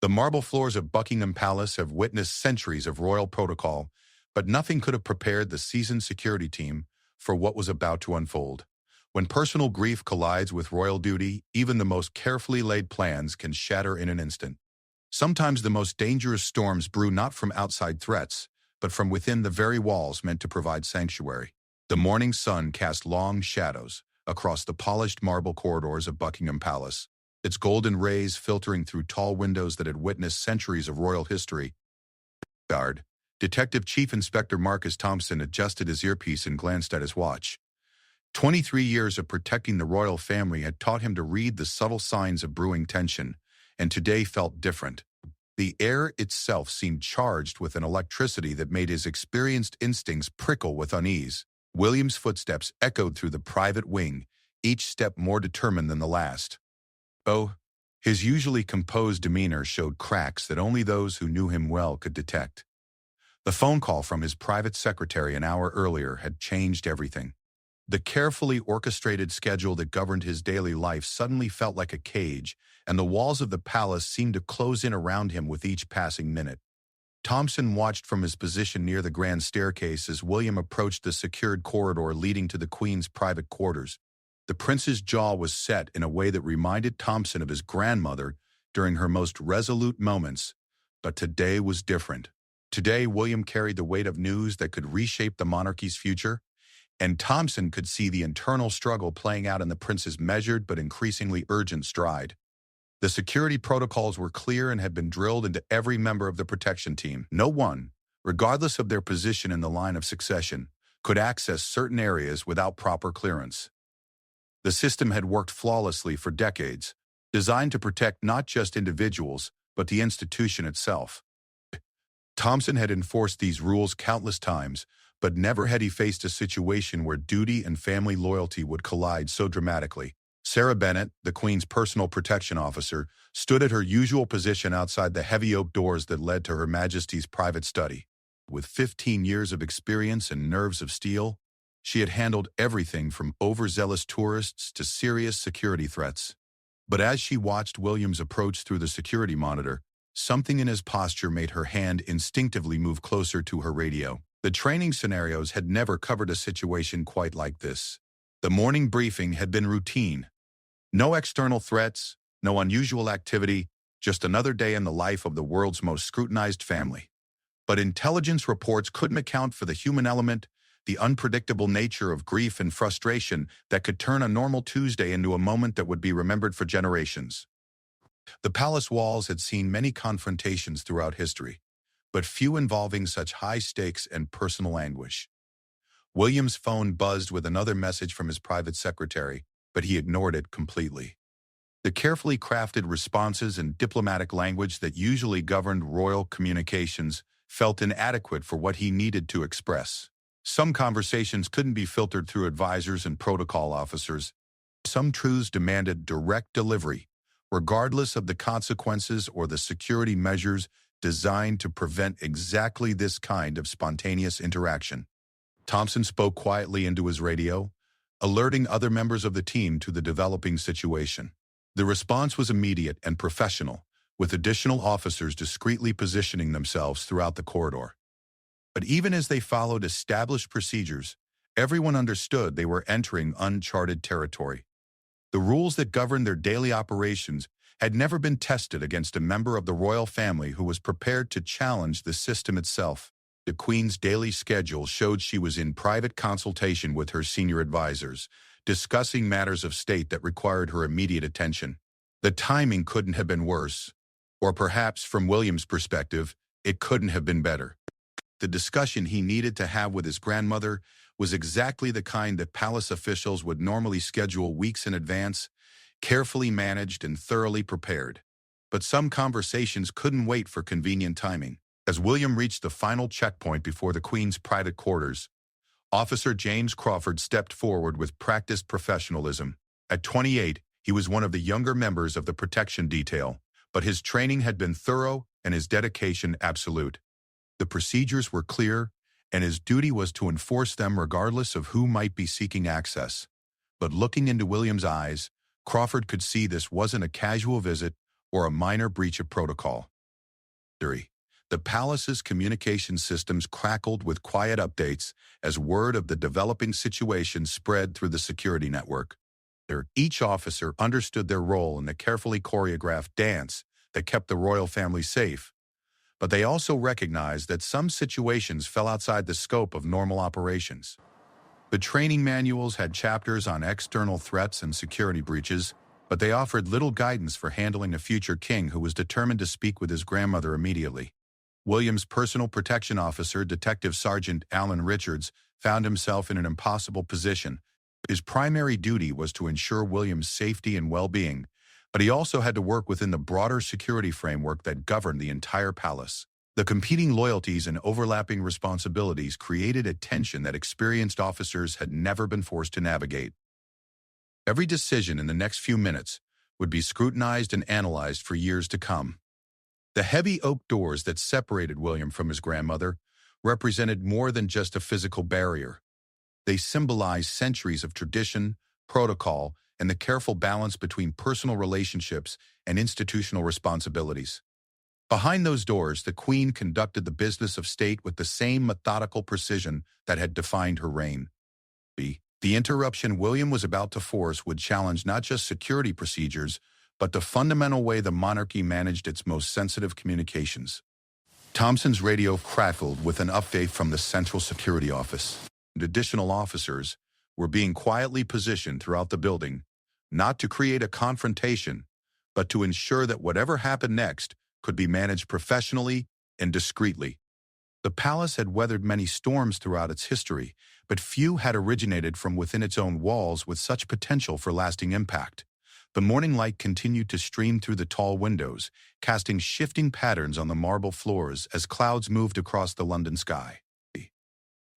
The marble floors of Buckingham Palace have witnessed centuries of royal protocol, but nothing could have prepared the seasoned security team for what was about to unfold. When personal grief collides with royal duty, even the most carefully laid plans can shatter in an instant. Sometimes the most dangerous storms brew not from outside threats, but from within the very walls meant to provide sanctuary. The morning sun cast long shadows across the polished marble corridors of Buckingham Palace, its golden rays filtering through tall windows that had witnessed centuries of royal history. Guard. Detective Chief Inspector Marcus Thompson adjusted his earpiece and glanced at his watch. 23 years of protecting the royal family had taught him to read the subtle signs of brewing tension, and today felt different. The air itself seemed charged with an electricity that made his experienced instincts prickle with unease. William's footsteps echoed through the private wing, each step more determined than the last. Oh, his usually composed demeanor showed cracks that only those who knew him well could detect. The phone call from his private secretary an hour earlier had changed everything. The carefully orchestrated schedule that governed his daily life suddenly felt like a cage, and the walls of the palace seemed to close in around him with each passing minute. Thompson watched from his position near the grand staircase as William approached the secured corridor leading to the Queen's private quarters. The prince's jaw was set in a way that reminded Thompson of his grandmother during her most resolute moments, but today was different. Today, William carried the weight of news that could reshape the monarchy's future, and Thompson could see the internal struggle playing out in the prince's measured but increasingly urgent stride. The security protocols were clear and had been drilled into every member of the protection team. No one, regardless of their position in the line of succession, could access certain areas without proper clearance. The system had worked flawlessly for decades, designed to protect not just individuals, but the institution itself. Thompson had enforced these rules countless times, but never had he faced a situation where duty and family loyalty would collide so dramatically. Sarah Bennet, the Queen's personal protection officer, stood at her usual position outside the heavy oak doors that led to Her Majesty's private study. With 15 years of experience and nerves of steel, she had handled everything from overzealous tourists to serious security threats. But as she watched William's approach through the security monitor, something in his posture made her hand instinctively move closer to her radio. The training scenarios had never covered a situation quite like this. The morning briefing had been routine. No external threats, no unusual activity, just another day in the life of the world's most scrutinized family. But intelligence reports couldn't account for the human element, the unpredictable nature of grief and frustration that could turn a normal Tuesday into a moment that would be remembered for generations. The palace walls had seen many confrontations throughout history, but few involving such high stakes and personal anguish. William's phone buzzed with another message from his private secretary, but he ignored it completely. The carefully crafted responses and diplomatic language that usually governed royal communications felt inadequate for what he needed to express. Some conversations couldn't be filtered through advisors and protocol officers. Some truths demanded direct delivery, regardless of the consequences or the security measures designed to prevent exactly this kind of spontaneous interaction. Thompson spoke quietly into his radio, alerting other members of the team to the developing situation. The response was immediate and professional, with additional officers discreetly positioning themselves throughout the corridor. But even as they followed established procedures, everyone understood they were entering uncharted territory. The rules that governed their daily operations had never been tested against a member of the royal family who was prepared to challenge the system itself. The Queen's daily schedule showed she was in private consultation with her senior advisors, discussing matters of state that required her immediate attention. The timing couldn't have been worse, or perhaps from William's perspective, it couldn't have been better. The discussion he needed to have with his grandmother was exactly the kind that palace officials would normally schedule weeks in advance, carefully managed and thoroughly prepared. But some conversations couldn't wait for convenient timing. As William reached the final checkpoint before the Queen's private quarters, Officer James Crawford stepped forward with practiced professionalism. At 28, he was one of the younger members of the protection detail, but his training had been thorough and his dedication absolute. The procedures were clear, and his duty was to enforce them regardless of who might be seeking access. But looking into William's eyes, Crawford could see this wasn't a casual visit or a minor breach of protocol. The palace's communication systems crackled with quiet updates as word of the developing situation spread through the security network. Each officer understood their role in the carefully choreographed dance that kept the royal family safe, but they also recognized that some situations fell outside the scope of normal operations. The training manuals had chapters on external threats and security breaches, but they offered little guidance for handling a future king who was determined to speak with his grandmother immediately. William's personal protection officer, Detective Sergeant Alan Richards, found himself in an impossible position. His primary duty was to ensure William's safety and well-being, but he also had to work within the broader security framework that governed the entire palace. The competing loyalties and overlapping responsibilities created a tension that experienced officers had never been forced to navigate. Every decision in the next few minutes would be scrutinized and analyzed for years to come. The heavy oak doors that separated William from his grandmother represented more than just a physical barrier. They symbolized centuries of tradition, protocol, and the careful balance between personal relationships and institutional responsibilities. Behind those doors, the Queen conducted the business of state with the same methodical precision that had defined her reign. The interruption William was about to force would challenge not just security procedures, but the fundamental way the monarchy managed its most sensitive communications. Thompson's radio crackled with an update from the Central Security Office. Additional officers were being quietly positioned throughout the building, not to create a confrontation, but to ensure that whatever happened next could be managed professionally and discreetly. The palace had weathered many storms throughout its history, but few had originated from within its own walls with such potential for lasting impact. The morning light continued to stream through the tall windows, casting shifting patterns on the marble floors as clouds moved across the London sky.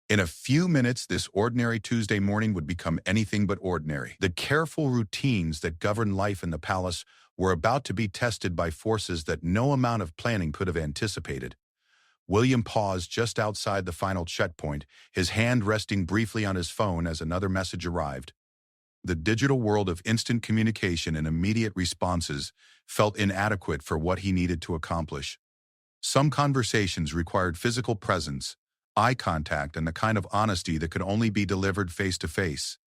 In a few minutes, this ordinary Tuesday morning would become anything but ordinary. The careful routines that governed life in the palace were about to be tested by forces that no amount of planning could have anticipated. William paused just outside the final checkpoint, his hand resting briefly on his phone as another message arrived. The digital world of instant communication and immediate responses felt inadequate for what he needed to accomplish. Some conversations required physical presence, eye contact, and the kind of honesty that could only be delivered face-to-face.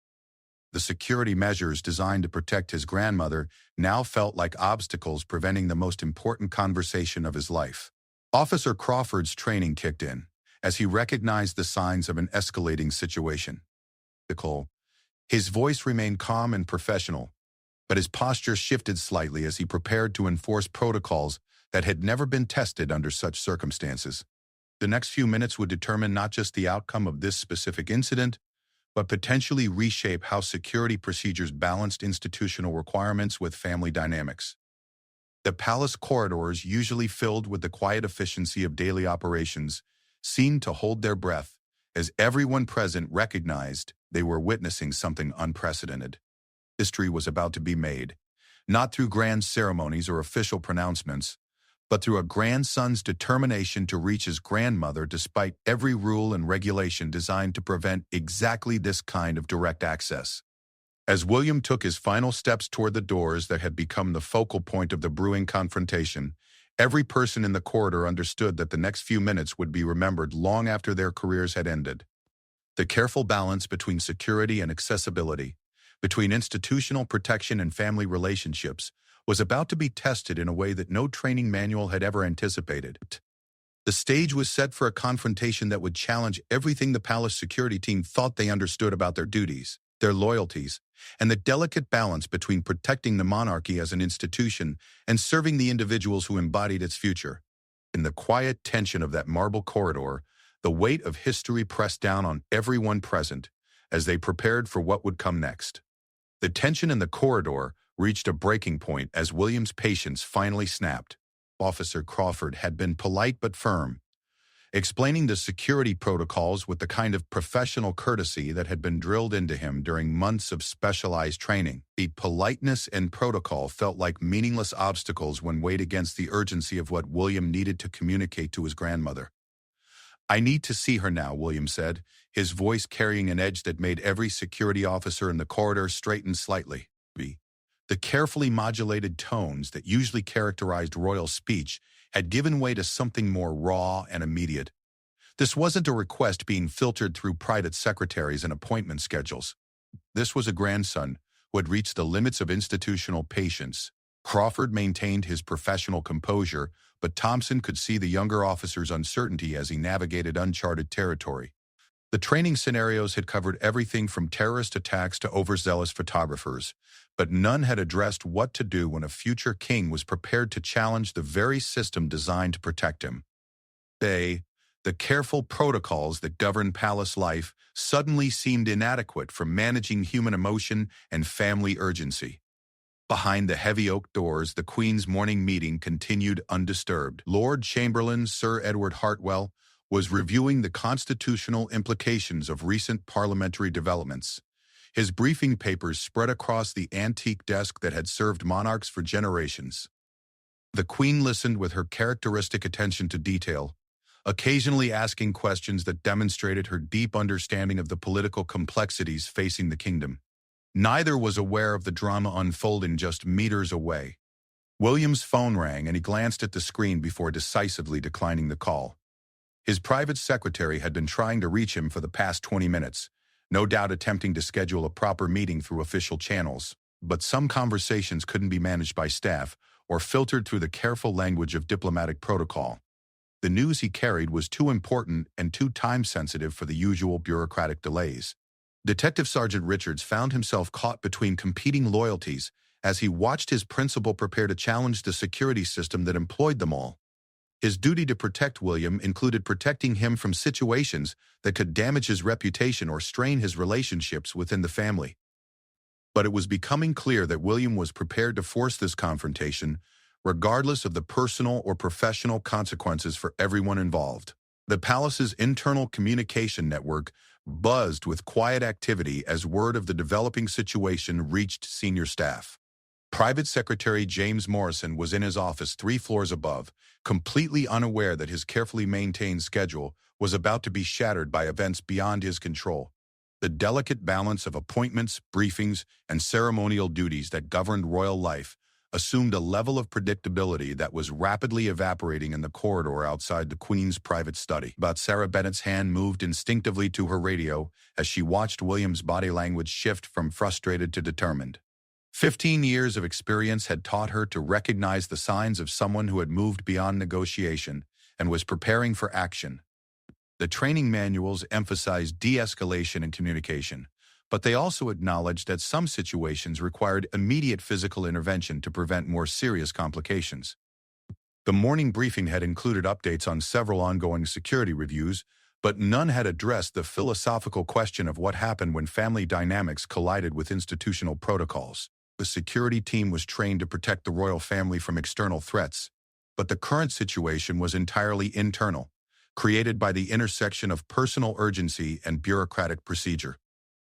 The security measures designed to protect his grandmother now felt like obstacles preventing the most important conversation of his life. Officer Crawford's training kicked in as he recognized the signs of an escalating situation. His voice remained calm and professional, but his posture shifted slightly as he prepared to enforce protocols that had never been tested under such circumstances. The next few minutes would determine not just the outcome of this specific incident, but potentially reshape how security procedures balanced institutional requirements with family dynamics. The palace corridors, usually filled with the quiet efficiency of daily operations, seemed to hold their breath as everyone present recognized they were witnessing something unprecedented. History was about to be made, not through grand ceremonies or official pronouncements, but through a grandson's determination to reach his grandmother despite every rule and regulation designed to prevent exactly this kind of direct access. As William took his final steps toward the doors that had become the focal point of the brewing confrontation, every person in the corridor understood that the next few minutes would be remembered long after their careers had ended. The careful balance between security and accessibility, between institutional protection and family relationships, was about to be tested in a way that no training manual had ever anticipated. The stage was set for a confrontation that would challenge everything the palace security team thought they understood about their duties, their loyalties, and the delicate balance between protecting the monarchy as an institution and serving the individuals who embodied its future. In the quiet tension of that marble corridor, the weight of history pressed down on everyone present as they prepared for what would come next. The tension in the corridor reached a breaking point as William's patience finally snapped. Officer Crawford had been polite but firm, explaining the security protocols with the kind of professional courtesy that had been drilled into him during months of specialized training. The politeness and protocol felt like meaningless obstacles when weighed against the urgency of what William needed to communicate to his grandmother. "I need to see her now," William said, his voice carrying an edge that made every security officer in the corridor straighten slightly. The carefully modulated tones that usually characterized royal speech had given way to something more raw and immediate. This wasn't a request being filtered through private secretaries and appointment schedules. This was a grandson who had reached the limits of institutional patience. Crawford maintained his professional composure, but Thompson could see the younger officer's uncertainty as he navigated uncharted territory. The training scenarios had covered everything from terrorist attacks to overzealous photographers, but none had addressed what to do when a future king was prepared to challenge the very system designed to protect him. The careful protocols that govern palace life suddenly seemed inadequate for managing human emotion and family urgency. Behind the heavy oak doors, the Queen's morning meeting continued undisturbed. Lord Chamberlain Sir Edward Hartwell was reviewing the constitutional implications of recent parliamentary developments. His briefing papers spread across the antique desk that had served monarchs for generations. The Queen listened with her characteristic attention to detail, occasionally asking questions that demonstrated her deep understanding of the political complexities facing the kingdom. Neither was aware of the drama unfolding just meters away. William's phone rang and he glanced at the screen before decisively declining the call. His private secretary had been trying to reach him for the past 20 minutes, no doubt attempting to schedule a proper meeting through official channels, but some conversations couldn't be managed by staff or filtered through the careful language of diplomatic protocol. The news he carried was too important and too time-sensitive for the usual bureaucratic delays. Detective Sergeant Richards found himself caught between competing loyalties as he watched his principal prepare to challenge the security system that employed them all. His duty to protect William included protecting him from situations that could damage his reputation or strain his relationships within the family. But it was becoming clear that William was prepared to force this confrontation, regardless of the personal or professional consequences for everyone involved. The palace's internal communication network buzzed with quiet activity as word of the developing situation reached senior staff. Private Secretary James Morrison was in his office 3 floors above, completely unaware that his carefully maintained schedule was about to be shattered by events beyond his control. The delicate balance of appointments, briefings, and ceremonial duties that governed royal life assumed a level of predictability that was rapidly evaporating in the corridor outside the Queen's private study. But Sarah Bennet's hand moved instinctively to her radio as she watched William's body language shift from frustrated to determined. 15 years of experience had taught her to recognize the signs of someone who had moved beyond negotiation and was preparing for action. The training manuals emphasized de-escalation and communication, but they also acknowledged that some situations required immediate physical intervention to prevent more serious complications. The morning briefing had included updates on several ongoing security reviews, but none had addressed the philosophical question of what happened when family dynamics collided with institutional protocols. The security team was trained to protect the royal family from external threats, but the current situation was entirely internal, created by the intersection of personal urgency and bureaucratic procedure.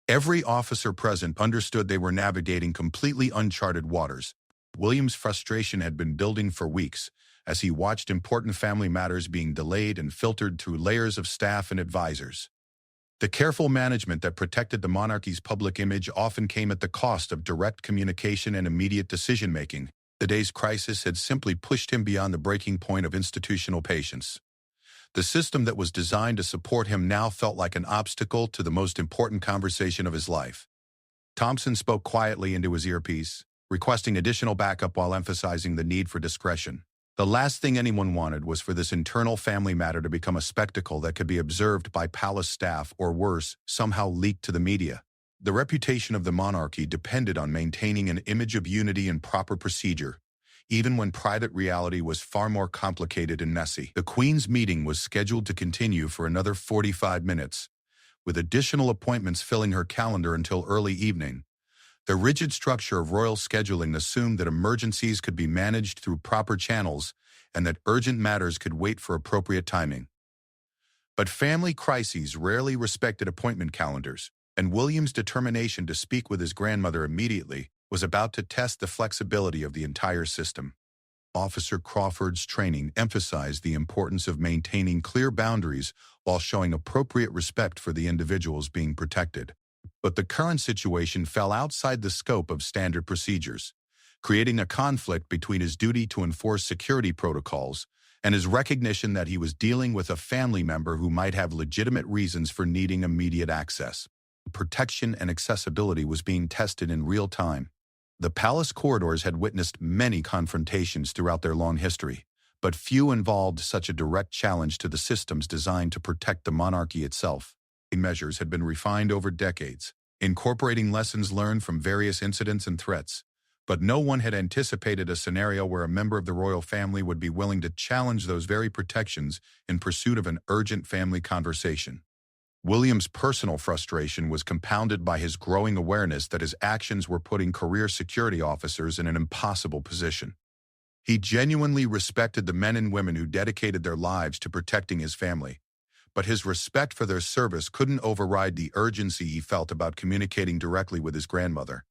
Every officer present understood they were navigating completely uncharted waters. William's frustration had been building for weeks as he watched important family matters being delayed and filtered through layers of staff and advisors. The careful management that protected the monarchy's public image often came at the cost of direct communication and immediate decision-making. The day's crisis had simply pushed him beyond the breaking point of institutional patience. The system that was designed to support him now felt like an obstacle to the most important conversation of his life. Thompson spoke quietly into his earpiece, requesting additional backup while emphasizing the need for discretion. The last thing anyone wanted was for this internal family matter to become a spectacle that could be observed by palace staff or worse, somehow leaked to the media. The reputation of the monarchy depended on maintaining an image of unity and proper procedure, even when private reality was far more complicated and messy. The Queen's meeting was scheduled to continue for another 45 minutes, with additional appointments filling her calendar until early evening. The rigid structure of royal scheduling assumed that emergencies could be managed through proper channels and that urgent matters could wait for appropriate timing. But family crises rarely respected appointment calendars, and William's determination to speak with his grandmother immediately was about to test the flexibility of the entire system. Officer Crawford's training emphasized the importance of maintaining clear boundaries while showing appropriate respect for the individuals being protected. But the current situation fell outside the scope of standard procedures, creating a conflict between his duty to enforce security protocols and his recognition that he was dealing with a family member who might have legitimate reasons for needing immediate access. Protection and accessibility was being tested in real time. The palace corridors had witnessed many confrontations throughout their long history, but few involved such a direct challenge to the systems designed to protect the monarchy itself. Measures had been refined over decades, incorporating lessons learned from various incidents and threats, but no one had anticipated a scenario where a member of the royal family would be willing to challenge those very protections in pursuit of an urgent family conversation. William's personal frustration was compounded by his growing awareness that his actions were putting career security officers in an impossible position. He genuinely respected the men and women who dedicated their lives to protecting his family, but his respect for their service couldn't override the urgency he felt about communicating directly with his grandmother.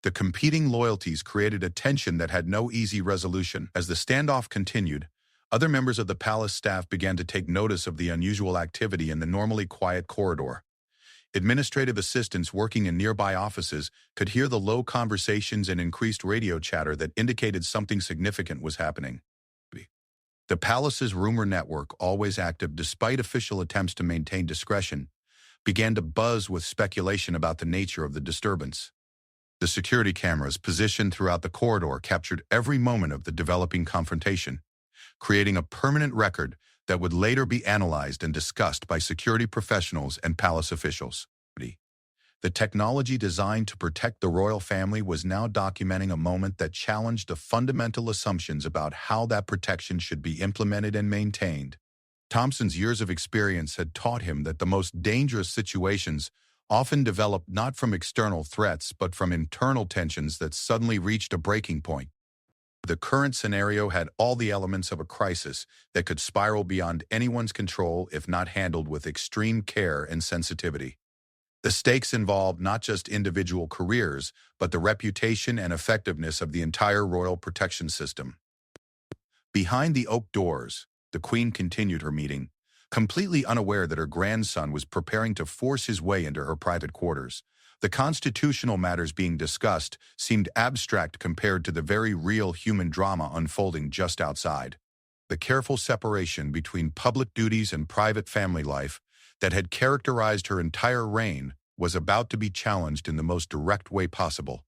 The competing loyalties created a tension that had no easy resolution. As the standoff continued, other members of the palace staff began to take notice of the unusual activity in the normally quiet corridor. Administrative assistants working in nearby offices could hear the low conversations and increased radio chatter that indicated something significant was happening. The palace's rumor network, always active despite official attempts to maintain discretion, began to buzz with speculation about the nature of the disturbance. The security cameras positioned throughout the corridor captured every moment of the developing confrontation, creating a permanent record that would later be analyzed and discussed by security professionals and palace officials. The technology designed to protect the royal family was now documenting a moment that challenged the fundamental assumptions about how that protection should be implemented and maintained. Thompson's years of experience had taught him that the most dangerous situations often develop not from external threats but from internal tensions that suddenly reached a breaking point. The current scenario had all the elements of a crisis that could spiral beyond anyone's control if not handled with extreme care and sensitivity. The stakes involved not just individual careers, but the reputation and effectiveness of the entire royal protection system. Behind the oak doors, the Queen continued her meeting, completely unaware that her grandson was preparing to force his way into her private quarters. The constitutional matters being discussed seemed abstract compared to the very real human drama unfolding just outside. The careful separation between public duties and private family life that had characterized her entire reign was about to be challenged in the most direct way possible.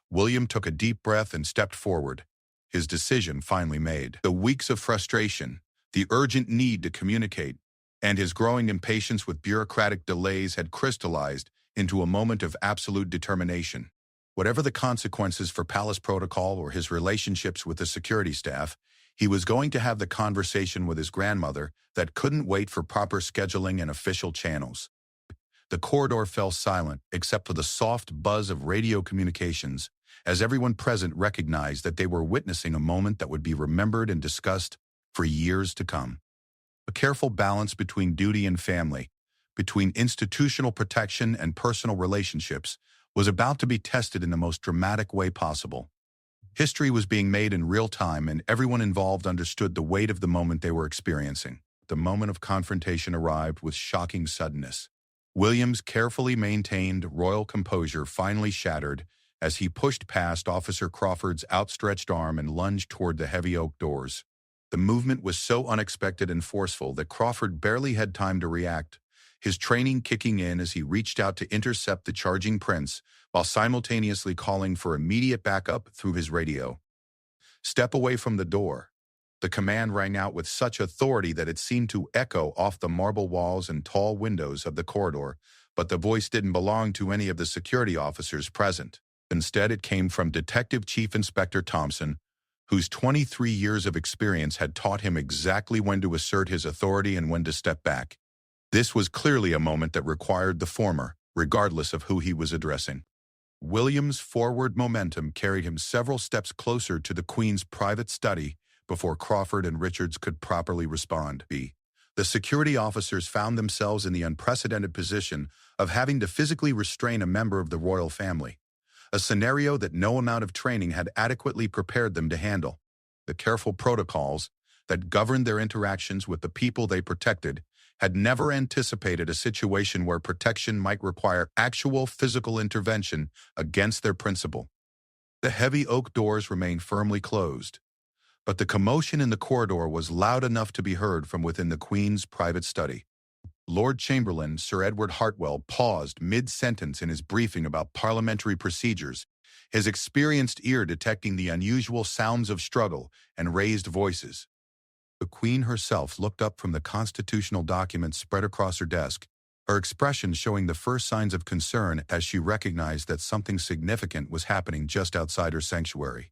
William took a deep breath and stepped forward, his decision finally made. The weeks of frustration, the urgent need to communicate, and his growing impatience with bureaucratic delays had crystallized into a moment of absolute determination. Whatever the consequences for palace protocol or his relationships with the security staff, he was going to have the conversation with his grandmother that couldn't wait for proper scheduling and official channels. The corridor fell silent except for the soft buzz of radio communications, as everyone present recognized that they were witnessing a moment that would be remembered and discussed for years to come. A careful balance between duty and family, between institutional protection and personal relationships, was about to be tested in the most dramatic way possible. History was being made in real time, and everyone involved understood the weight of the moment they were experiencing. The moment of confrontation arrived with shocking suddenness. William's carefully maintained royal composure finally shattered as he pushed past Officer Crawford's outstretched arm and lunged toward the heavy oak doors. The movement was so unexpected and forceful that Crawford barely had time to react, his training kicking in as he reached out to intercept the charging prince while simultaneously calling for immediate backup through his radio. "Step away from the door." The command rang out with such authority that it seemed to echo off the marble walls and tall windows of the corridor, but the voice didn't belong to any of the security officers present. Instead, it came from Detective Chief Inspector Thompson, whose 23 years of experience had taught him exactly when to assert his authority and when to step back. This was clearly a moment that required the former, regardless of who he was addressing. William's forward momentum carried him several steps closer to the Queen's private study before Crawford and Richards could properly respond. The security officers found themselves in the unprecedented position of having to physically restrain a member of the royal family, a scenario that no amount of training had adequately prepared them to handle. The careful protocols that governed their interactions with the people they protected had never anticipated a situation where protection might require actual physical intervention against their principle. The heavy oak doors remained firmly closed, But the commotion in the corridor was loud enough to be heard from within the Queen's private study. Lord Chamberlain Sir Edward Hartwell paused mid-sentence in his briefing about parliamentary procedures, his experienced ear detecting the unusual sounds of struggle and raised voices. The Queen herself looked up from the constitutional documents spread across her desk, her expression showing the first signs of concern as she recognized that something significant was happening just outside her sanctuary.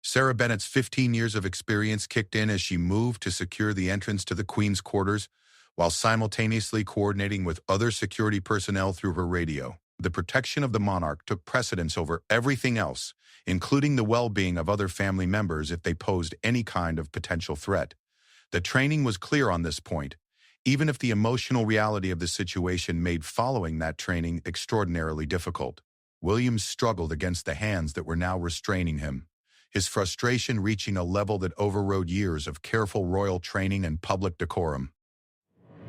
Sarah Bennet's 15 years of experience kicked in as she moved to secure the entrance to the Queen's quarters, while simultaneously coordinating with other security personnel through her radio. The protection of the monarch took precedence over everything else, including the well-being of other family members if they posed any kind of potential threat. The training was clear on this point, even if the emotional reality of the situation made following that training extraordinarily difficult. William struggled against the hands that were now restraining him, his frustration reaching a level that overrode years of careful royal training and public decorum.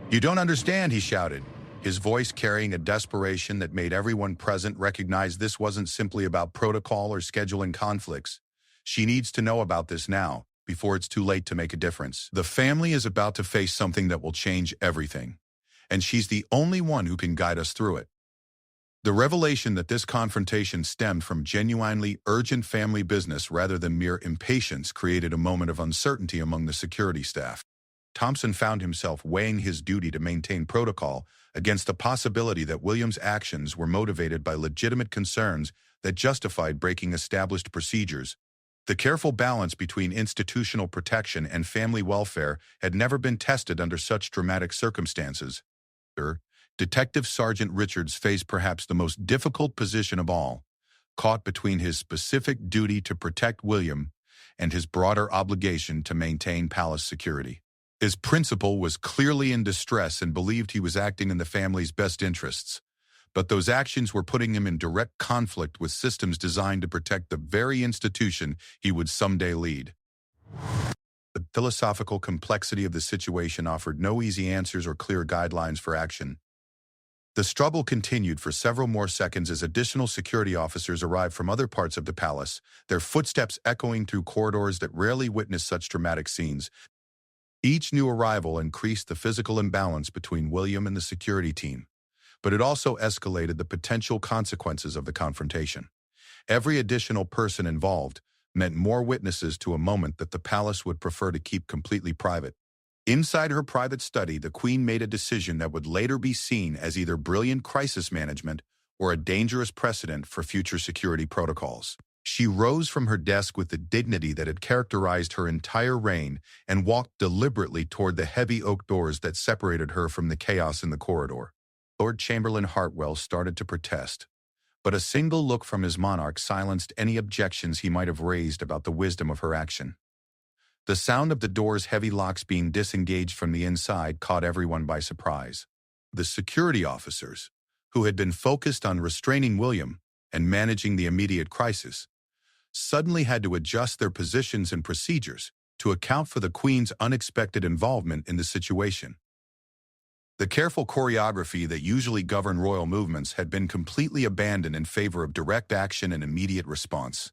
"You don't understand," he shouted, his voice carrying a desperation that made everyone present recognize this wasn't simply about protocol or scheduling conflicts. She needs to know about this now, before it's too late to make a difference. The family is about to face something that will change everything, and she's the only one who can guide us through it. The revelation that this confrontation stemmed from genuinely urgent family business rather than mere impatience created a moment of uncertainty among the security staff. Thompson found himself weighing his duty to maintain protocol against the possibility that William's actions were motivated by legitimate concerns that justified breaking established procedures. The careful balance between institutional protection and family welfare had never been tested under such dramatic circumstances. Detective Sergeant Richards faced perhaps the most difficult position of all, caught between his specific duty to protect William and his broader obligation to maintain palace security. His principal was clearly in distress and believed he was acting in the family's best interests, but those actions were putting him in direct conflict with systems designed to protect the very institution he would someday lead. The philosophical complexity of the situation offered no easy answers or clear guidelines for action. The struggle continued for several more seconds as additional security officers arrived from other parts of the palace, their footsteps echoing through corridors that rarely witnessed such dramatic scenes. Each new arrival increased the physical imbalance between William and the security team, but it also escalated the potential consequences of the confrontation. Every additional person involved meant more witnesses to a moment that the palace would prefer to keep completely private. Inside her private study, the Queen made a decision that would later be seen as either brilliant crisis management or a dangerous precedent for future security protocols. She rose from her desk with the dignity that had characterized her entire reign and walked deliberately toward the heavy oak doors that separated her from the chaos in the corridor. Lord Chamberlain Hartwell started to protest, but a single look from his monarch silenced any objections he might have raised about the wisdom of her action. The sound of the door's heavy locks being disengaged from the inside caught everyone by surprise. The security officers, who had been focused on restraining William and managing the immediate crisis, suddenly had to adjust their positions and procedures to account for the Queen's unexpected involvement in the situation. The careful choreography that usually governed royal movements had been completely abandoned in favor of direct action and immediate response.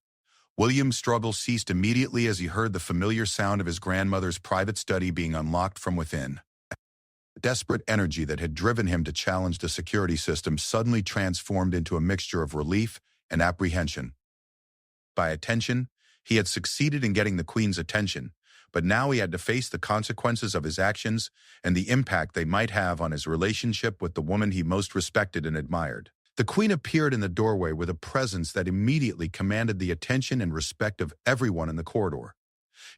William's struggle ceased immediately as he heard the familiar sound of his grandmother's private study being unlocked from within. The desperate energy that had driven him to challenge the security system suddenly transformed into a mixture of relief and apprehension. By attention, he had succeeded in getting the Queen's attention, but now he had to face the consequences of his actions and the impact they might have on his relationship with the woman he most respected and admired. The Queen appeared in the doorway with a presence that immediately commanded the attention and respect of everyone in the corridor.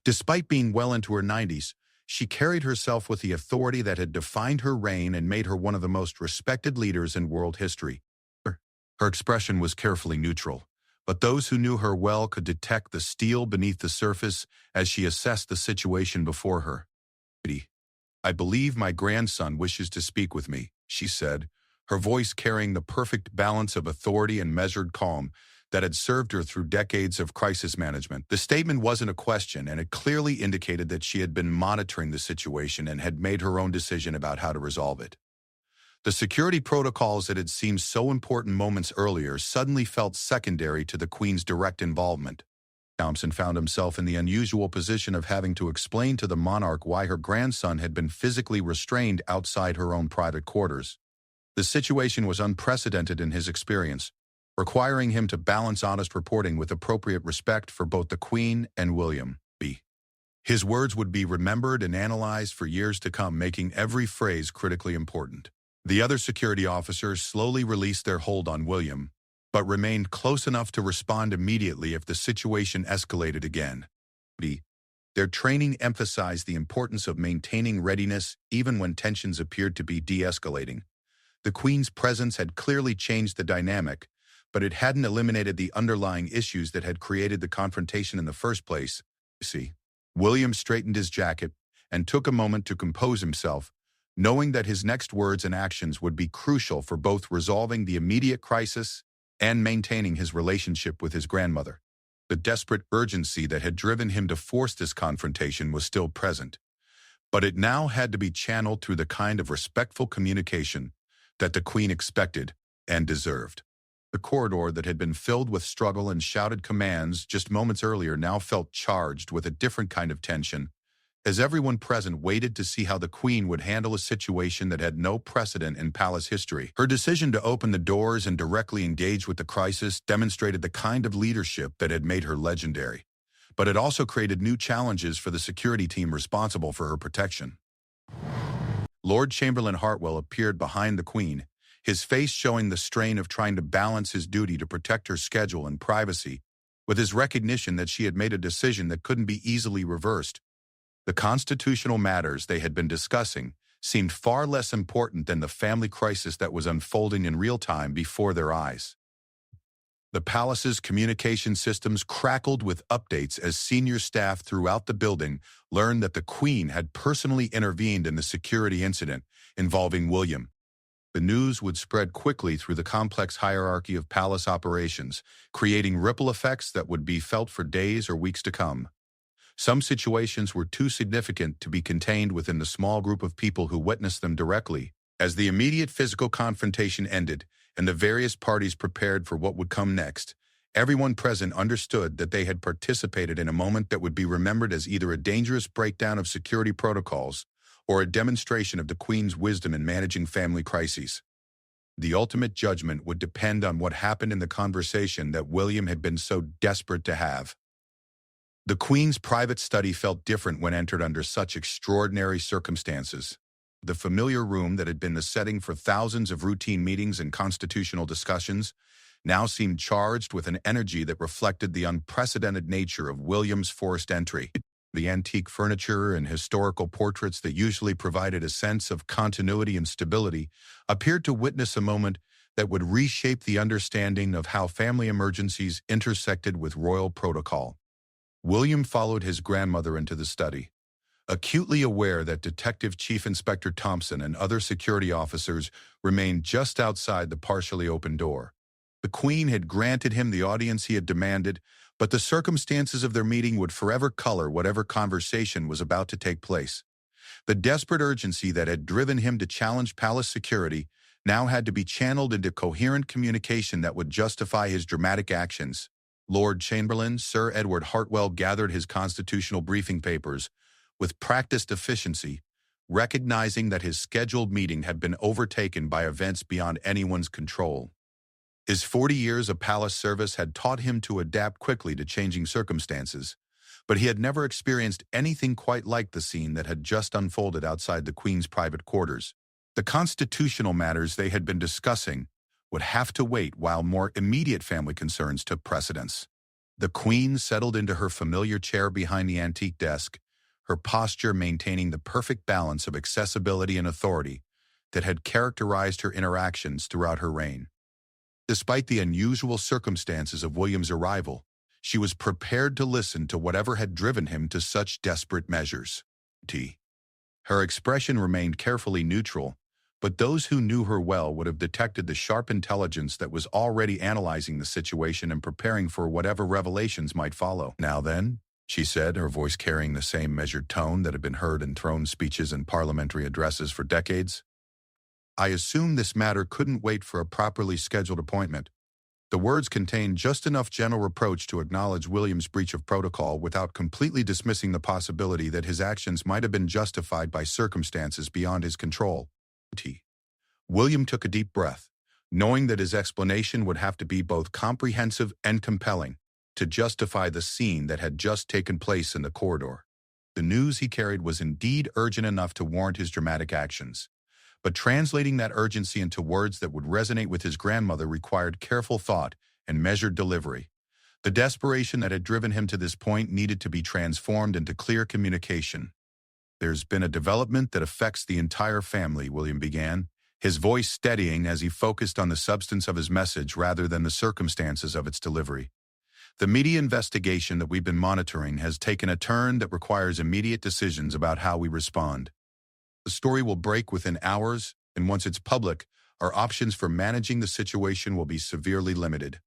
Despite being well into her 90s, she carried herself with the authority that had defined her reign and made her one of the most respected leaders in world history. Her expression was carefully neutral, but those who knew her well could detect the steel beneath the surface as she assessed the situation before her. "I believe my grandson wishes to speak with me," she said, her voice carrying the perfect balance of authority and measured calm that had served her through decades of crisis management. The statement wasn't a question, and it clearly indicated that she had been monitoring the situation and had made her own decision about how to resolve it. The security protocols that had seemed so important moments earlier suddenly felt secondary to the Queen's direct involvement. Thompson found himself in the unusual position of having to explain to the monarch why her grandson had been physically restrained outside her own private quarters. The situation was unprecedented in his experience, requiring him to balance honest reporting with appropriate respect for both the Queen and William. His words would be remembered and analyzed for years to come, making every phrase critically important. The other security officers slowly released their hold on William, but remained close enough to respond immediately if the situation escalated again. Their training emphasized the importance of maintaining readiness even when tensions appeared to be de-escalating. The Queen's presence had clearly changed the dynamic, but it hadn't eliminated the underlying issues that had created the confrontation in the first place. William straightened his jacket and took a moment to compose himself, knowing that his next words and actions would be crucial for both resolving the immediate crisis and maintaining his relationship with his grandmother. The desperate urgency that had driven him to force this confrontation was still present, but it now had to be channeled through the kind of respectful communication that the Queen expected and deserved. The corridor that had been filled with struggle and shouted commands just moments earlier now felt charged with a different kind of tension, as everyone present waited to see how the Queen would handle a situation that had no precedent in palace history. Her decision to open the doors and directly engage with the crisis demonstrated the kind of leadership that had made her legendary, but it also created new challenges for the security team responsible for her protection. Lord Chamberlain Hartwell appeared behind the Queen, his face showing the strain of trying to balance his duty to protect her schedule and privacy with his recognition that she had made a decision that couldn't be easily reversed. The constitutional matters they had been discussing seemed far less important than the family crisis that was unfolding in real time before their eyes. The palace's communication systems crackled with updates as senior staff throughout the building learned that the Queen had personally intervened in the security incident involving William. The news would spread quickly through the complex hierarchy of palace operations, creating ripple effects that would be felt for days or weeks to come. Some situations were too significant to be contained within the small group of people who witnessed them directly. As the immediate physical confrontation ended and the various parties prepared for what would come next, everyone present understood that they had participated in a moment that would be remembered as either a dangerous breakdown of security protocols or a demonstration of the Queen's wisdom in managing family crises. The ultimate judgment would depend on what happened in the conversation that William had been so desperate to have. The Queen's private study felt different when entered under such extraordinary circumstances. The familiar room that had been the setting for thousands of routine meetings and constitutional discussions now seemed charged with an energy that reflected the unprecedented nature of William's forced entry. The antique furniture and historical portraits that usually provided a sense of continuity and stability appeared to witness a moment that would reshape the understanding of how family emergencies intersected with royal protocol. William followed his grandmother into the study, acutely aware that Detective Chief Inspector Thompson and other security officers remained just outside the partially open door. The Queen had granted him the audience he had demanded, but the circumstances of their meeting would forever color whatever conversation was about to take place. The desperate urgency that had driven him to challenge palace security now had to be channeled into coherent communication that would justify his dramatic actions. Lord Chamberlain Sir Edward Hartwell gathered his constitutional briefing papers with practiced efficiency, recognizing that his scheduled meeting had been overtaken by events beyond anyone's control. His 40 years of palace service had taught him to adapt quickly to changing circumstances, but he had never experienced anything quite like the scene that had just unfolded outside the Queen's private quarters. The constitutional matters they had been discussing would have to wait while more immediate family concerns took precedence. The Queen settled into her familiar chair behind the antique desk, her posture maintaining the perfect balance of accessibility and authority that had characterized her interactions throughout her reign. Despite the unusual circumstances of William's arrival, she was prepared to listen to whatever had driven him to such desperate measures. Her expression remained carefully neutral, but those who knew her well would have detected the sharp intelligence that was already analyzing the situation and preparing for whatever revelations might follow. "Now then," she said, her voice carrying the same measured tone that had been heard in throne speeches and parliamentary addresses for decades. "I assume this matter couldn't wait for a properly scheduled appointment. The words contained just enough gentle reproach to acknowledge William's breach of protocol without completely dismissing the possibility that his actions might have been justified by circumstances beyond his control. William took a deep breath, knowing that his explanation would have to be both comprehensive and compelling to justify the scene that had just taken place in the corridor. The news he carried was indeed urgent enough to warrant his dramatic actions, but translating that urgency into words that would resonate with his grandmother required careful thought and measured delivery. The desperation that had driven him to this point needed to be transformed into clear communication. "There's been a development that affects the entire family," William began, his voice steadying as he focused on the substance of his message rather than the circumstances of its delivery. "The media investigation that we've been monitoring has taken a turn that requires immediate decisions about how we respond. The story will break within hours, and once it's public, our options for managing the situation will be severely limited."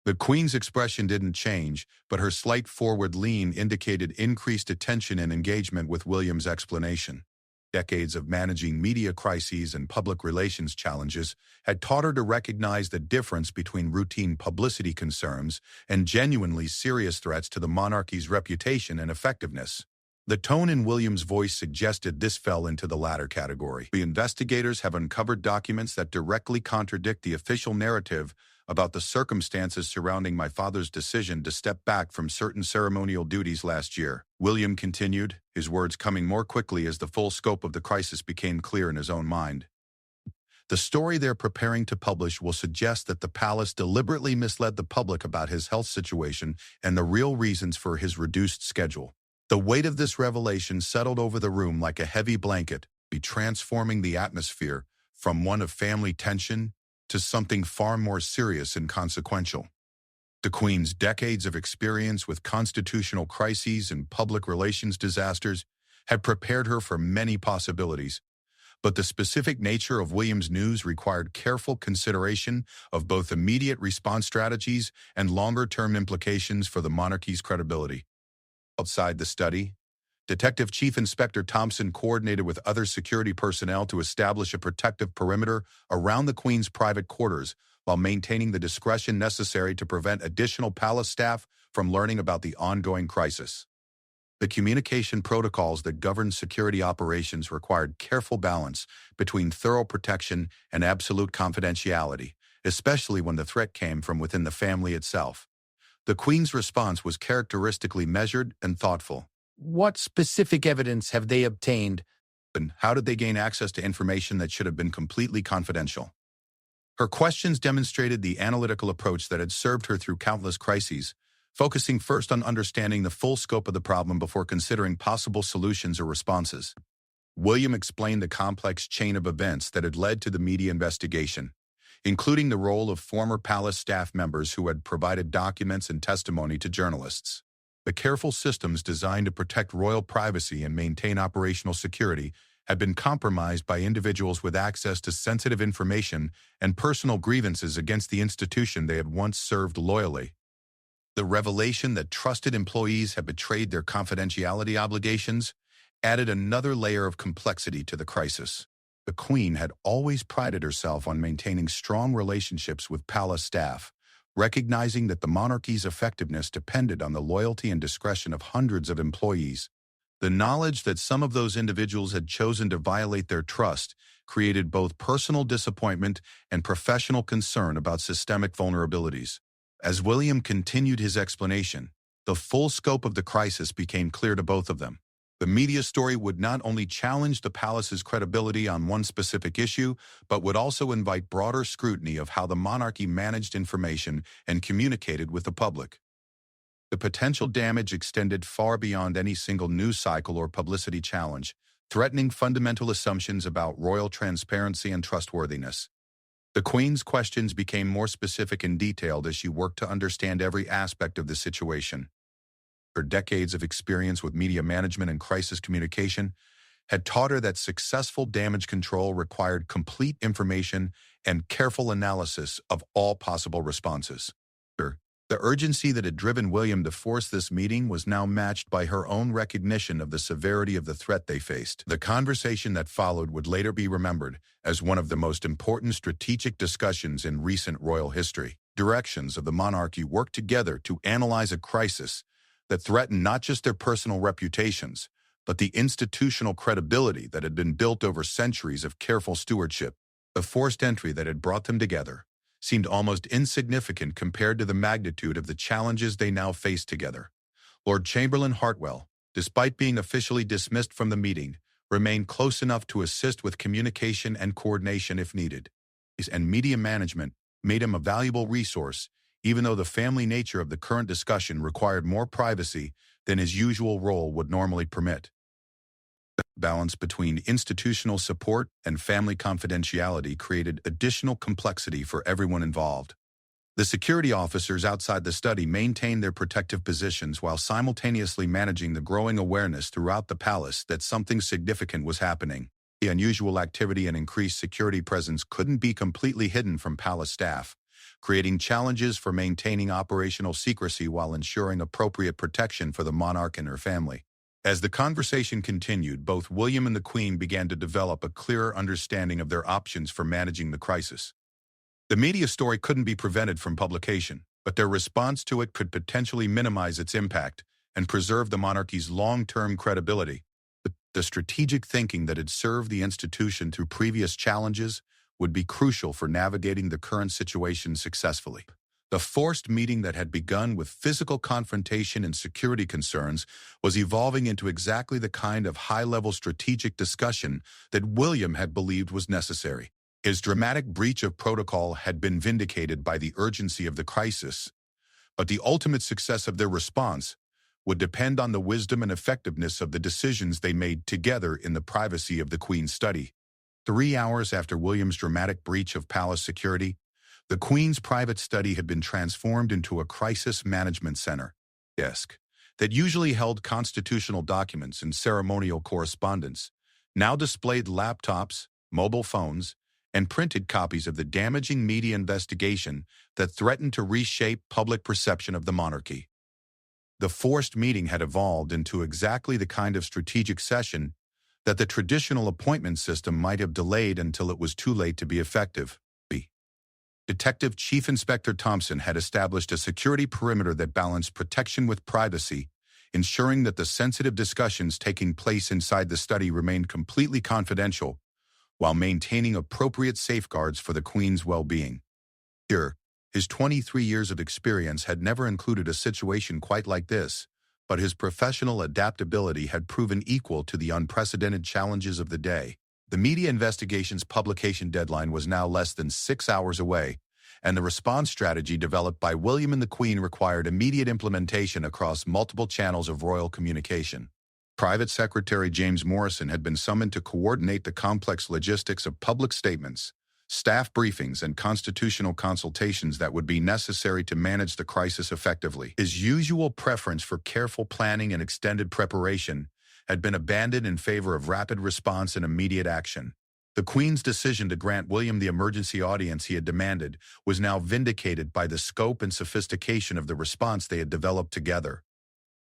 The Queen's expression didn't change, but her slight forward lean indicated increased attention and engagement with William's explanation. Decades of managing media crises and public relations challenges had taught her to recognize the difference between routine publicity concerns and genuinely serious threats to the monarchy's reputation and effectiveness. The tone in William's voice suggested this fell into the latter category. "The investigators have uncovered documents that directly contradict the official narrative about the circumstances surrounding my father's decision to step back from certain ceremonial duties last year," William continued, his words coming more quickly as the full scope of the crisis became clear in his own mind. "The story they're preparing to publish will suggest that the palace deliberately misled the public about his health situation and the real reasons for his reduced schedule." The weight of this revelation settled over the room like a heavy blanket, transforming the atmosphere from one of family tension to something far more serious and consequential. The Queen's decades of experience with constitutional crises and public relations disasters had prepared her for many possibilities, but the specific nature of William's news required careful consideration of both immediate response strategies and longer-term implications for the monarchy's credibility. Outside the study, Detective Chief Inspector Thompson coordinated with other security personnel to establish a protective perimeter around the Queen's private quarters while maintaining the discretion necessary to prevent additional palace staff from learning about the ongoing crisis. The communication protocols that governed security operations required careful balance between thorough protection and absolute confidentiality, especially when the threat came from within the family itself. The Queen's response was characteristically measured and thoughtful. "What specific evidence have they obtained?" And how did they gain access to information that should have been completely confidential? Her questions demonstrated the analytical approach that had served her through countless crises, focusing first on understanding the full scope of the problem before considering possible solutions or responses. William explained the complex chain of events that had led to the media investigation, including the role of former palace staff members who had provided documents and testimony to journalists. The careful systems designed to protect royal privacy and maintain operational security had been compromised by individuals with access to sensitive information and personal grievances against the institution they had once served loyally. The revelation that trusted employees had betrayed their confidentiality obligations added another layer of complexity to the crisis. The Queen had always prided herself on maintaining strong relationships with palace staff, recognizing that the monarchy's effectiveness depended on the loyalty and discretion of hundreds of employees. The knowledge that some of those individuals had chosen to violate their trust created both personal disappointment and professional concern about systemic vulnerabilities. As William continued his explanation, the full scope of the crisis became clear to both of them. The media story would not only challenge the palace's credibility on one specific issue, but would also invite broader scrutiny of how the monarchy managed information and communicated with the public. The potential damage extended far beyond any single news cycle or publicity challenge, threatening fundamental assumptions about royal transparency and trustworthiness. The Queen's questions became more specific and detailed as she worked to understand every aspect of the situation. Her decades of experience with media management and crisis communication had taught her that successful damage control required complete information and careful analysis of all possible responses. The urgency that had driven William to force this meeting was now matched by her own recognition of the severity of the threat they faced. The conversation that followed would later be remembered as one of the most important strategic discussions in recent royal history. directions of the monarchy worked together to analyze a crisis that threatened not just their personal reputations, but the institutional credibility that had been built over centuries of careful stewardship. The forced entry that had brought them together seemed almost insignificant compared to the magnitude of the challenges they now faced together. Lord Chamberlain Hartwell, despite being officially dismissed from the meeting, remained close enough to assist with communication and coordination if needed. And media management made him a valuable resource, even though the family nature of the current discussion required more privacy than his usual role would normally permit. The balance between institutional support and family confidentiality created additional complexity for everyone involved. The security officers outside the study maintained their protective positions while simultaneously managing the growing awareness throughout the palace that something significant was happening. The unusual activity and increased security presence couldn't be completely hidden from palace staff, creating challenges for maintaining operational secrecy while ensuring appropriate protection for the monarch and her family. As the conversation continued, both William and the Queen began to develop a clearer understanding of their options for managing the crisis. The media story couldn't be prevented from publication, but their response to it could potentially minimize its impact and preserve the monarchy's long-term credibility. The strategic thinking that had served the institution through previous challenges would be crucial for navigating the current situation successfully. The forced meeting that had begun with physical confrontation and security concerns was evolving into exactly the kind of high-level strategic discussion that William had believed was necessary. His dramatic breach of protocol had been vindicated by the urgency of the crisis, but the ultimate success of their response would depend on the wisdom and effectiveness of the decisions they made together in the privacy of the Queen's study. 3 hours after William's dramatic breach of palace security, the Queen's private study had been transformed into a crisis management center desk that usually held constitutional documents and ceremonial correspondence, now displayed laptops, mobile phones, and printed copies of the damaging media investigation that threatened to reshape public perception of the monarchy. The forced meeting had evolved into exactly the kind of strategic session that the traditional appointment system might have delayed until it was too late to be effective. Detective Chief Inspector Thompson had established a security perimeter that balanced protection with privacy, ensuring that the sensitive discussions taking place inside the study remained completely confidential, while maintaining appropriate safeguards for the Queen's well-being. Here, his 23 years of experience had never included a situation quite like this, but his professional adaptability had proven equal to the unprecedented challenges of the day. The media investigation's publication deadline was now less than 6 hours away, and the response strategy developed by William and the Queen required immediate implementation across multiple channels of royal communication. Private Secretary James Morrison had been summoned to coordinate the complex logistics of public statements, staff briefings, and constitutional consultations that would be necessary to manage the crisis effectively. His usual preference for careful planning and extended preparation had been abandoned in favor of rapid response and immediate action. The Queen's decision to grant William the emergency audience he had demanded was now vindicated by the scope and sophistication of the response they had developed together.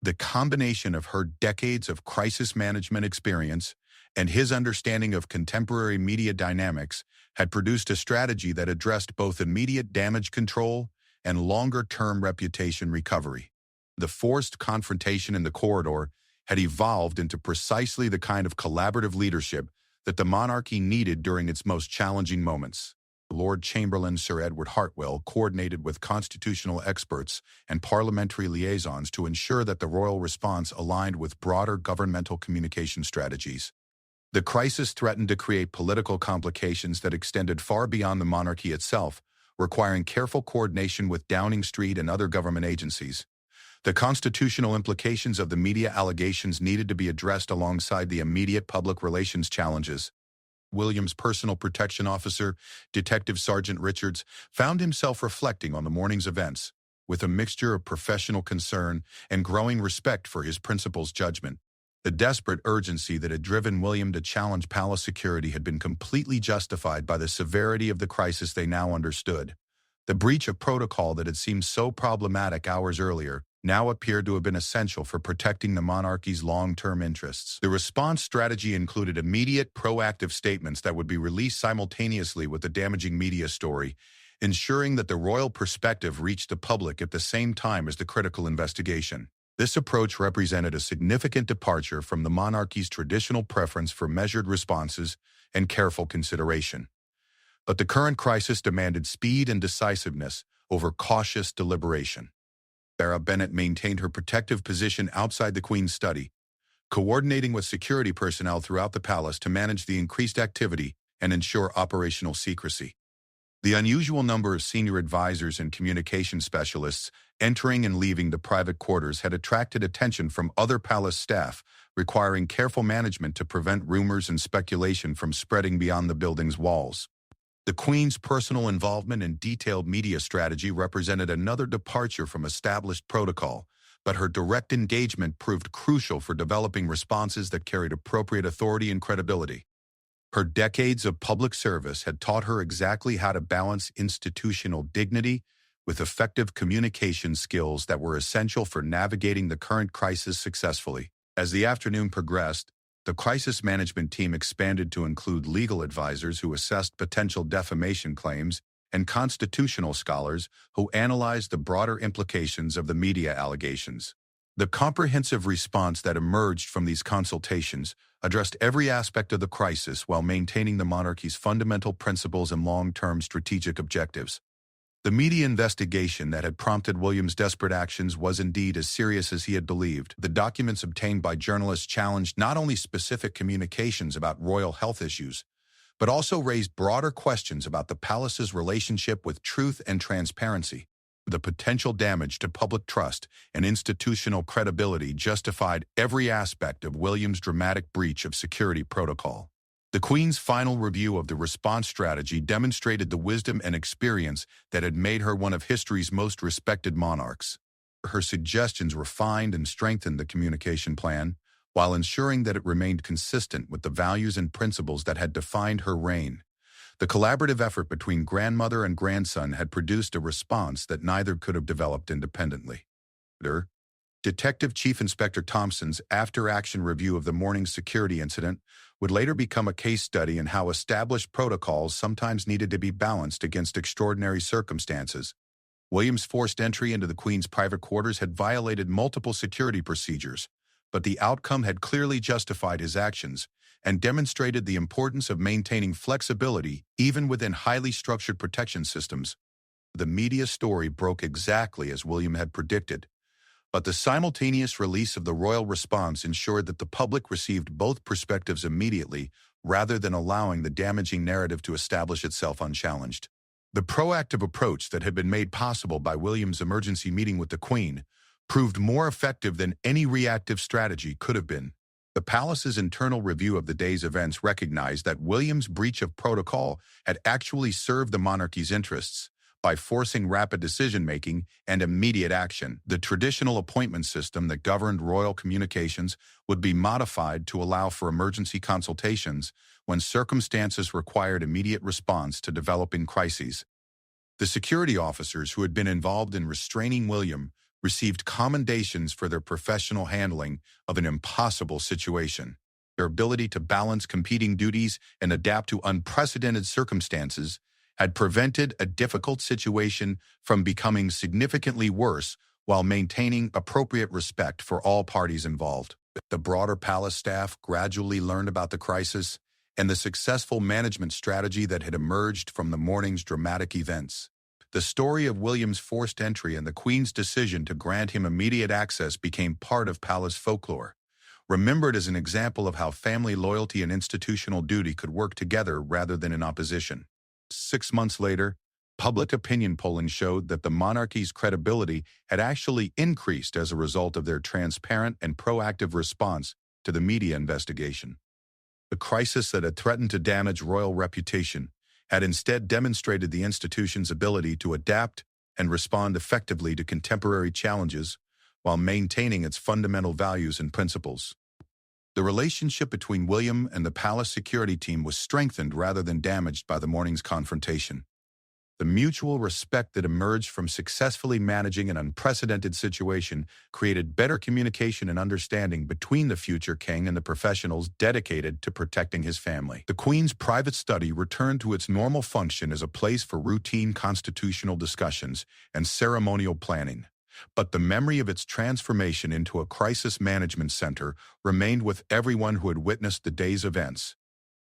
The combination of her decades of crisis management experience and his understanding of contemporary media dynamics had produced a strategy that addressed both immediate damage control and longer-term reputation recovery. The forced confrontation in the corridor had evolved into precisely the kind of collaborative leadership that the monarchy needed during its most challenging moments. Lord Chamberlain Sir Edward Hartwell coordinated with constitutional experts and parliamentary liaisons to ensure that the royal response aligned with broader governmental communication strategies. The crisis threatened to create political complications that extended far beyond the monarchy itself, requiring careful coordination with Downing Street and other government agencies. The constitutional implications of the media allegations needed to be addressed alongside the immediate public relations challenges. William's personal protection officer, Detective Sergeant Richards, found himself reflecting on the morning's events, with a mixture of professional concern and growing respect for his principal's judgment. The desperate urgency that had driven William to challenge palace security had been completely justified by the severity of the crisis they now understood. The breach of protocol that had seemed so problematic hours earlier now appeared to have been essential for protecting the monarchy's long-term interests. The response strategy included immediate, proactive statements that would be released simultaneously with the damaging media story, ensuring that the royal perspective reached the public at the same time as the critical investigation. This approach represented a significant departure from the monarchy's traditional preference for measured responses and careful consideration. But the current crisis demanded speed and decisiveness over cautious deliberation. Sarah Bennet maintained her protective position outside the Queen's study, coordinating with security personnel throughout the palace to manage the increased activity and ensure operational secrecy. The unusual number of senior advisors and communication specialists entering and leaving the private quarters had attracted attention from other palace staff, requiring careful management to prevent rumors and speculation from spreading beyond the building's walls. The Queen's personal involvement and detailed media strategy represented another departure from established protocol, but her direct engagement proved crucial for developing responses that carried appropriate authority and credibility. Her decades of public service had taught her exactly how to balance institutional dignity with effective communication skills that were essential for navigating the current crisis successfully. As the afternoon progressed, the crisis management team expanded to include legal advisors who assessed potential defamation claims and constitutional scholars who analyzed the broader implications of the media allegations. The comprehensive response that emerged from these consultations addressed every aspect of the crisis while maintaining the monarchy's fundamental principles and long-term strategic objectives. The media investigation that had prompted William's desperate actions was indeed as serious as he had believed. The documents obtained by journalists challenged not only specific communications about royal health issues, but also raised broader questions about the palace's relationship with truth and transparency. The potential damage to public trust and institutional credibility justified every aspect of William's dramatic breach of security protocol. The Queen's final review of the response strategy demonstrated the wisdom and experience that had made her one of history's most respected monarchs. Her suggestions refined and strengthened the communication plan, while ensuring that it remained consistent with the values and principles that had defined her reign. The collaborative effort between grandmother and grandson had produced a response that neither could have developed independently. Detective Chief Inspector Thompson's after-action review of the morning's security incident would later become a case study in how established protocols sometimes needed to be balanced against extraordinary circumstances. William's forced entry into the Queen's private quarters had violated multiple security procedures, but the outcome had clearly justified his actions and demonstrated the importance of maintaining flexibility even within highly structured protection systems. The media story broke exactly as William had predicted, but the simultaneous release of the royal response ensured that the public received both perspectives immediately rather than allowing the damaging narrative to establish itself unchallenged. The proactive approach that had been made possible by William's emergency meeting with the Queen proved more effective than any reactive strategy could have been. The palace's internal review of the day's events recognized that William's breach of protocol had actually served the monarchy's interests by forcing rapid decision-making and immediate action. The traditional appointment system that governed royal communications would be modified to allow for emergency consultations when circumstances required immediate response to developing crises. The security officers who had been involved in restraining William received commendations for their professional handling of an impossible situation. Their ability to balance competing duties and adapt to unprecedented circumstances had prevented a difficult situation from becoming significantly worse while maintaining appropriate respect for all parties involved. The broader palace staff gradually learned about the crisis and the successful management strategy that had emerged from the morning's dramatic events. The story of William's forced entry and the Queen's decision to grant him immediate access became part of palace folklore, remembered as an example of how family loyalty and institutional duty could work together rather than in opposition. 6 months later, public opinion polling showed that the monarchy's credibility had actually increased as a result of their transparent and proactive response to the media investigation. The crisis that had threatened to damage royal reputation had instead demonstrated the institution's ability to adapt and respond effectively to contemporary challenges while maintaining its fundamental values and principles. The relationship between William and the palace security team was strengthened rather than damaged by the morning's confrontation. The mutual respect that emerged from successfully managing an unprecedented situation created better communication and understanding between the future king and the professionals dedicated to protecting his family. The Queen's private study returned to its normal function as a place for routine constitutional discussions and ceremonial planning. But the memory of its transformation into a crisis management center remained with everyone who had witnessed the day's events.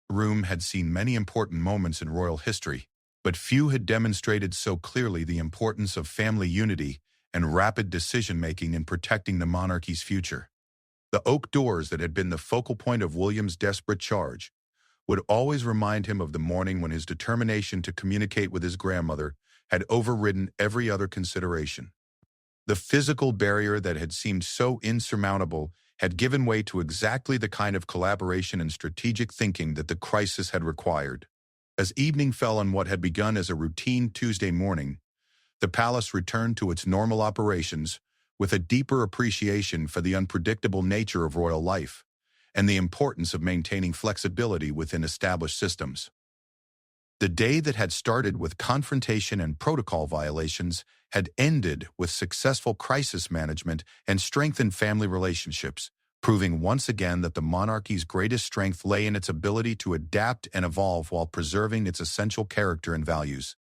The room had seen many important moments in royal history, but few had demonstrated so clearly the importance of family unity and rapid decision-making in protecting the monarchy's future. The oak doors that had been the focal point of William's desperate charge would always remind him of the morning when his determination to communicate with his grandmother had overridden every other consideration. The physical barrier that had seemed so insurmountable had given way to exactly the kind of collaboration and strategic thinking that the crisis had required. As evening fell on what had begun as a routine Tuesday morning, the palace returned to its normal operations with a deeper appreciation for the unpredictable nature of royal life and the importance of maintaining flexibility within established systems. The day that had started with confrontation and protocol violations had ended with successful crisis management and strengthened family relationships, proving once again that the monarchy's greatest strength lay in its ability to adapt and evolve while preserving its essential character and values.